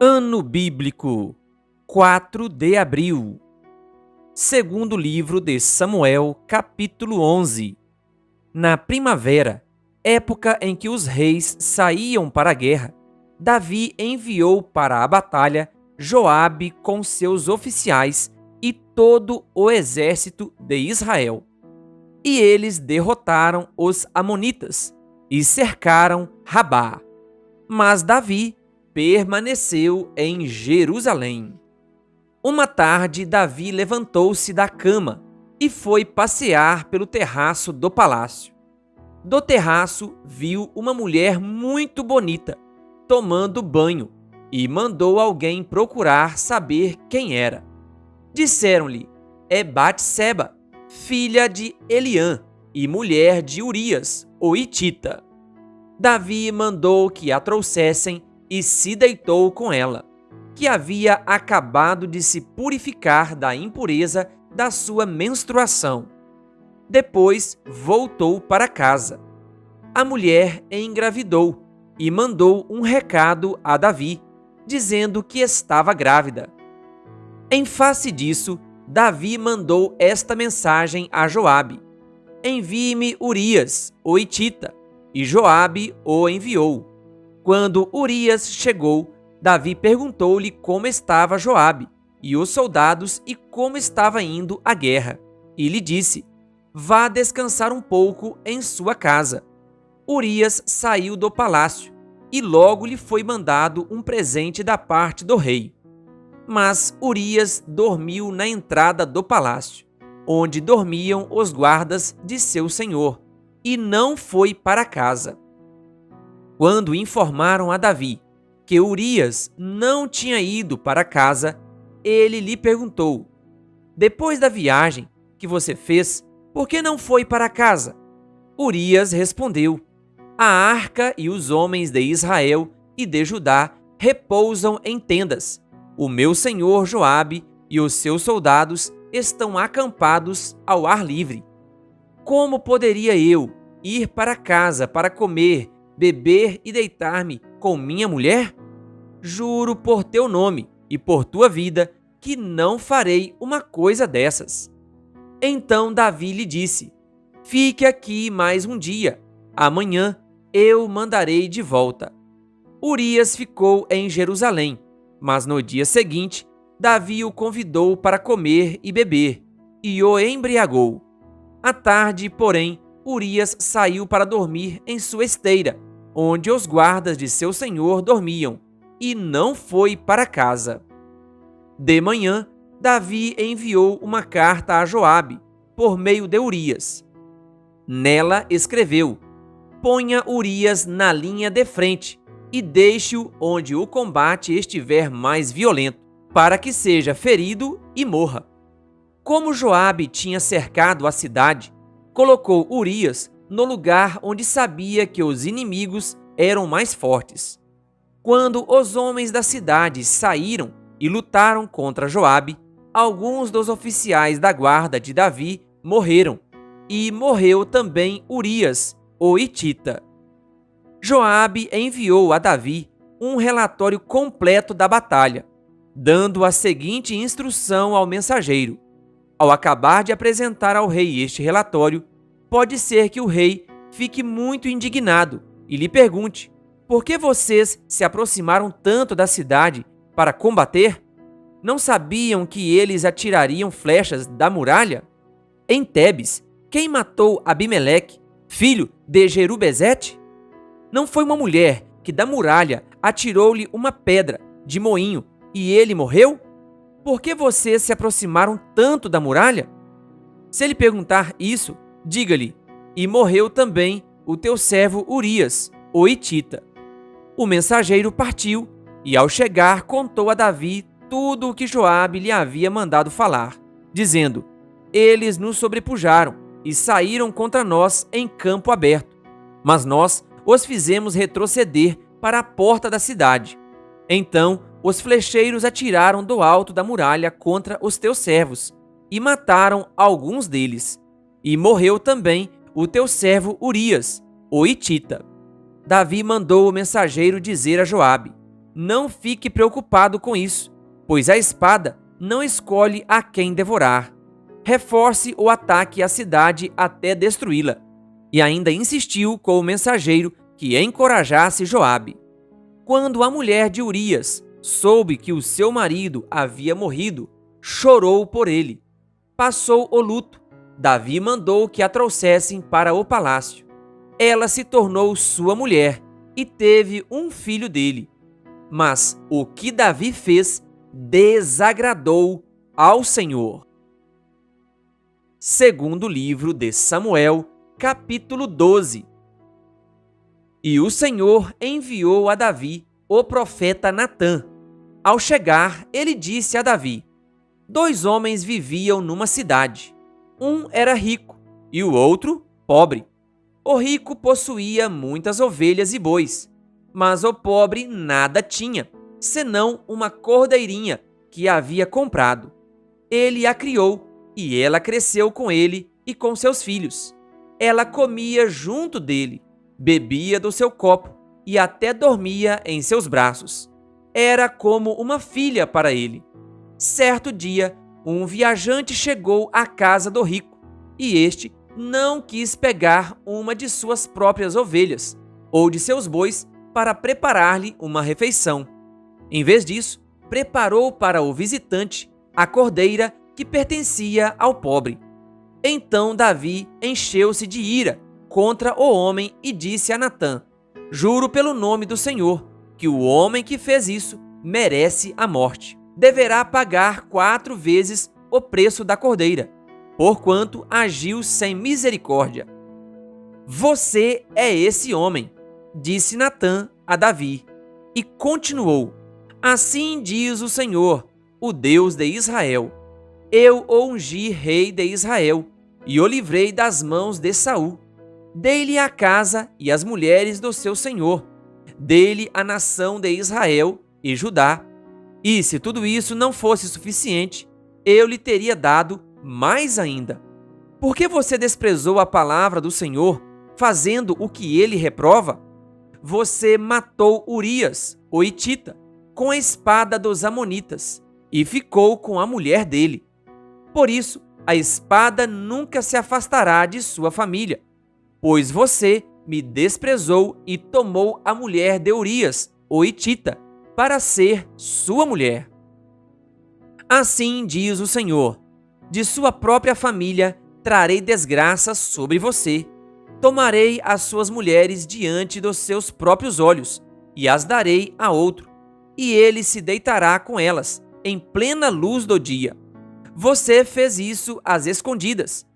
Ano Bíblico 4 de abril. Segundo livro de Samuel, capítulo 11. Na primavera, época em que os reis saíam para a guerra, Davi enviou para a batalha Joabe com seus oficiais e todo o exército de Israel. E eles derrotaram os amonitas e cercaram Rabá. Mas Davi permaneceu em Jerusalém. Uma tarde, Davi levantou-se da cama e foi passear pelo terraço do palácio. Do terraço, viu uma mulher muito bonita, tomando banho, e mandou alguém procurar saber quem era. Disseram-lhe: é Batseba, filha de Eliã e mulher de Urias, o hitita. Davi mandou que a trouxessem e se deitou com ela, que havia acabado de se purificar da impureza da sua menstruação. Depois voltou para casa. A mulher engravidou e mandou um recado a Davi, dizendo que estava grávida. Em face disso, Davi mandou esta mensagem a Joabe: envie-me Urias, o hitita. E Joabe o enviou. Quando Urias chegou, Davi perguntou-lhe como estava Joabe e os soldados e como estava indo a guerra. E lhe disse: vá descansar um pouco em sua casa. Urias saiu do palácio e logo lhe foi mandado um presente da parte do rei. Mas Urias dormiu na entrada do palácio, onde dormiam os guardas de seu senhor, e não foi para casa. Quando informaram a Davi que Urias não tinha ido para casa, ele lhe perguntou: depois da viagem que você fez, por que não foi para casa? Urias respondeu: a arca e os homens de Israel e de Judá repousam em tendas. O meu senhor Joabe e os seus soldados estão acampados ao ar livre. Como poderia eu ir para casa para comer, beber e deitar-me com minha mulher? Juro por teu nome e por tua vida que não farei uma coisa dessas. Então Davi lhe disse: fique aqui mais um dia. Amanhã eu mandarei de volta. Urias ficou em Jerusalém, mas no dia seguinte, Davi o convidou para comer e beber, e o embriagou. À tarde, porém, Urias saiu para dormir em sua esteira, onde os guardas de seu senhor dormiam, e não foi para casa. De manhã, Davi enviou uma carta a Joabe, por meio de Urias. Nela escreveu: ponha Urias na linha de frente e deixe-o onde o combate estiver mais violento, para que seja ferido e morra. Como Joabe tinha cercado a cidade, colocou Urias no lugar onde sabia que os inimigos eram mais fortes. Quando os homens da cidade saíram e lutaram contra Joabe, alguns dos oficiais da guarda de Davi morreram, e morreu também Urias, o hitita. Joabe enviou a Davi um relatório completo da batalha, dando a seguinte instrução ao mensageiro: ao acabar de apresentar ao rei este relatório, pode ser que o rei fique muito indignado e lhe pergunte: por que vocês se aproximaram tanto da cidade para combater? Não sabiam que eles atirariam flechas da muralha? Em Tebes, quem matou Abimeleque, filho de Jerubezete? Não foi uma mulher que da muralha atirou-lhe uma pedra de moinho e ele morreu? Por que vocês se aproximaram tanto da muralha? Se ele perguntar isso, diga-lhe: e morreu também o teu servo Urias, o hitita. O mensageiro partiu e, ao chegar, contou a Davi tudo o que Joabe lhe havia mandado falar, dizendo: eles nos sobrepujaram e saíram contra nós em campo aberto, mas nós os fizemos retroceder para a porta da cidade. Então os flecheiros atiraram do alto da muralha contra os teus servos e mataram alguns deles. E morreu também o teu servo Urias, o hitita. Davi mandou o mensageiro dizer a Joabe: não fique preocupado com isso, pois a espada não escolhe a quem devorar. Reforce o ataque à cidade até destruí-la. E ainda insistiu com o mensageiro que encorajasse Joabe. Quando a mulher de Urias soube que o seu marido havia morrido, chorou por ele. Passou o luto. Davi mandou que a trouxessem para o palácio. Ela se tornou sua mulher e teve um filho dele. Mas o que Davi fez desagradou ao Senhor. Segundo livro de Samuel, capítulo 12. E o Senhor enviou a Davi o profeta Natã. Ao chegar, ele disse a Davi: 2 homens viviam numa cidade. Um era rico e o outro pobre. O rico possuía muitas ovelhas e bois, mas o pobre nada tinha, senão uma cordeirinha que havia comprado. Ele a criou e ela cresceu com ele e com seus filhos. Ela comia junto dele, bebia do seu copo e até dormia em seus braços. Era como uma filha para ele. Certo dia, um viajante chegou à casa do rico e este não quis pegar uma de suas próprias ovelhas ou de seus bois para preparar-lhe uma refeição. Em vez disso, preparou para o visitante a cordeira que pertencia ao pobre. Então Davi encheu-se de ira contra o homem e disse a Natã: Juro pelo nome do Senhor que o homem que fez isso merece a morte. Deverá pagar 4 vezes o preço da cordeira, porquanto agiu sem misericórdia. Você é esse homem, disse Natã a Davi, e continuou: Assim diz o Senhor, o Deus de Israel: Eu o ungi rei de Israel e o livrei das mãos de Saul. Dei-lhe a casa e as mulheres do seu senhor. Dei-lhe a nação de Israel e Judá. E se tudo isso não fosse suficiente, eu lhe teria dado mais ainda. Por que você desprezou a palavra do Senhor, fazendo o que ele reprova? Você matou Urias, o hitita, com a espada dos amonitas, e ficou com a mulher dele. Por isso, a espada nunca se afastará de sua família, pois você me desprezou e tomou a mulher de Urias, o hitita, para ser sua mulher. Assim diz o Senhor: de sua própria família trarei desgraça sobre você. Tomarei as suas mulheres diante dos seus próprios olhos e as darei a outro, e ele se deitará com elas em plena luz do dia. Você fez isso às escondidas,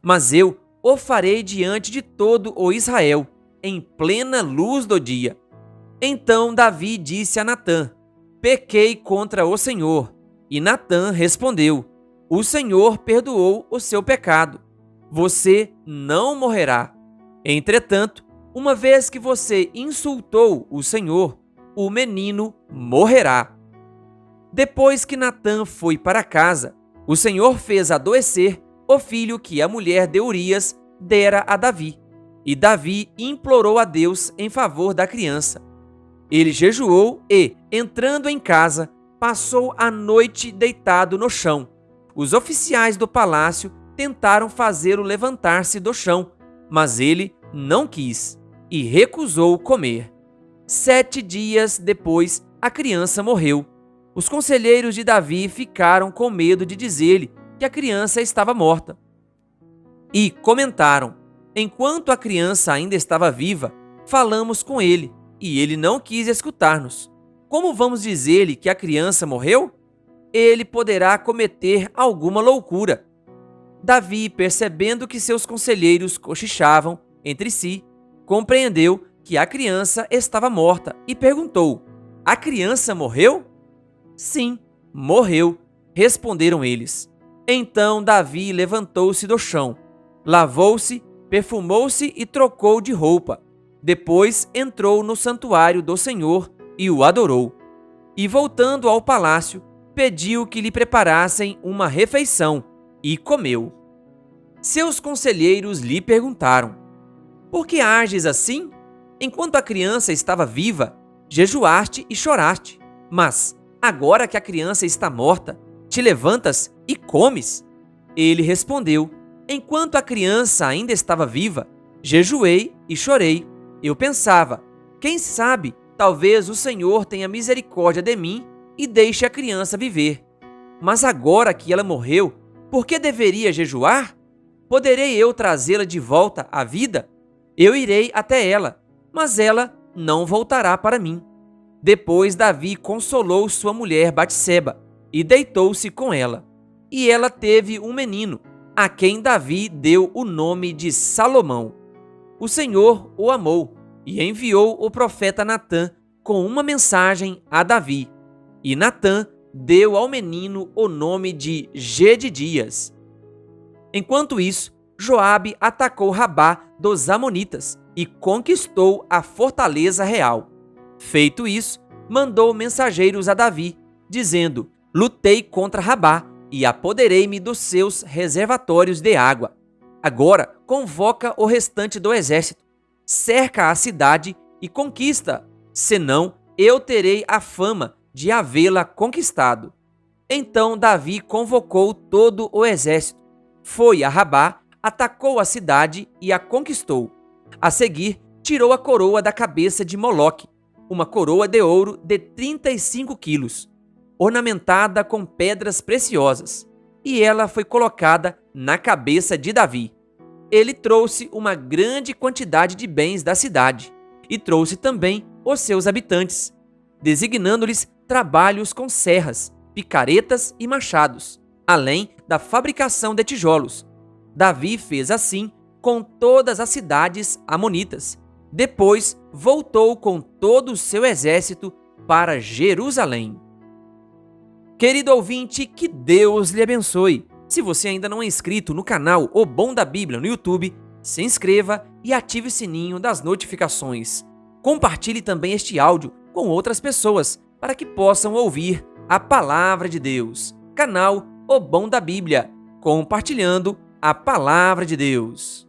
mas eu o farei diante de todo o Israel, em plena luz do dia. Então Davi disse a Natã: Pequei contra o Senhor. E Natã respondeu: O Senhor perdoou o seu pecado. Você não morrerá. Entretanto, uma vez que você insultou o Senhor, o menino morrerá. Depois que Natã foi para casa, o Senhor fez adoecer o filho que a mulher de Urias dera a Davi. E Davi implorou a Deus em favor da criança. Ele jejuou e, entrando em casa, passou a noite deitado no chão. Os oficiais do palácio tentaram fazê-lo levantar-se do chão, mas ele não quis e recusou comer. 7 dias depois, a criança morreu. Os conselheiros de Davi ficaram com medo de dizer-lhe que a criança estava morta. E comentaram: enquanto a criança ainda estava viva, falamos com ele, e ele não quis escutar-nos. Como vamos dizer-lhe que a criança morreu? Ele poderá cometer alguma loucura. Davi, percebendo que seus conselheiros cochichavam entre si, compreendeu que a criança estava morta e perguntou: A criança morreu? Sim, morreu, responderam eles. Então Davi levantou-se do chão, lavou-se, perfumou-se e trocou de roupa. Depois entrou no santuário do Senhor e o adorou. E voltando ao palácio, pediu que lhe preparassem uma refeição e comeu. Seus conselheiros lhe perguntaram: Por que ages assim? Enquanto a criança estava viva, jejuaste e choraste. Mas, agora que a criança está morta, te levantas e comes? Ele respondeu: enquanto a criança ainda estava viva, jejuei e chorei. Eu pensava: quem sabe, talvez o Senhor tenha misericórdia de mim e deixe a criança viver. Mas agora que ela morreu, por que deveria jejuar? Poderei eu trazê-la de volta à vida? Eu irei até ela, mas ela não voltará para mim. Depois Davi consolou sua mulher Batseba e deitou-se com ela. E ela teve um menino, a quem Davi deu o nome de Salomão. O Senhor o amou e enviou o profeta Natã com uma mensagem a Davi. E Natã deu ao menino o nome de Gedidias. Enquanto isso, Joabe atacou Rabá dos Amonitas e conquistou a fortaleza real. Feito isso, mandou mensageiros a Davi, dizendo: lutei contra Rabá e apoderei-me dos seus reservatórios de água. Agora convoca o restante do exército, cerca a cidade e conquista, senão eu terei a fama de havê-la conquistado. Então Davi convocou todo o exército, foi a Rabá, atacou a cidade e a conquistou. A seguir, tirou a coroa da cabeça de Moloque, uma coroa de ouro de 35 quilos, ornamentada com pedras preciosas, e ela foi colocada na cabeça de Davi. Ele trouxe uma grande quantidade de bens da cidade, e trouxe também os seus habitantes, designando-lhes trabalhos com serras, picaretas e machados, além da fabricação de tijolos. Davi fez assim com todas as cidades amonitas. Depois voltou com todo o seu exército para Jerusalém. Querido ouvinte, que Deus lhe abençoe. Se você ainda não é inscrito no canal O Bom da Bíblia no YouTube, se inscreva e ative o sininho das notificações. Compartilhe também este áudio com outras pessoas para que possam ouvir a Palavra de Deus. Canal O Bom da Bíblia, compartilhando a Palavra de Deus.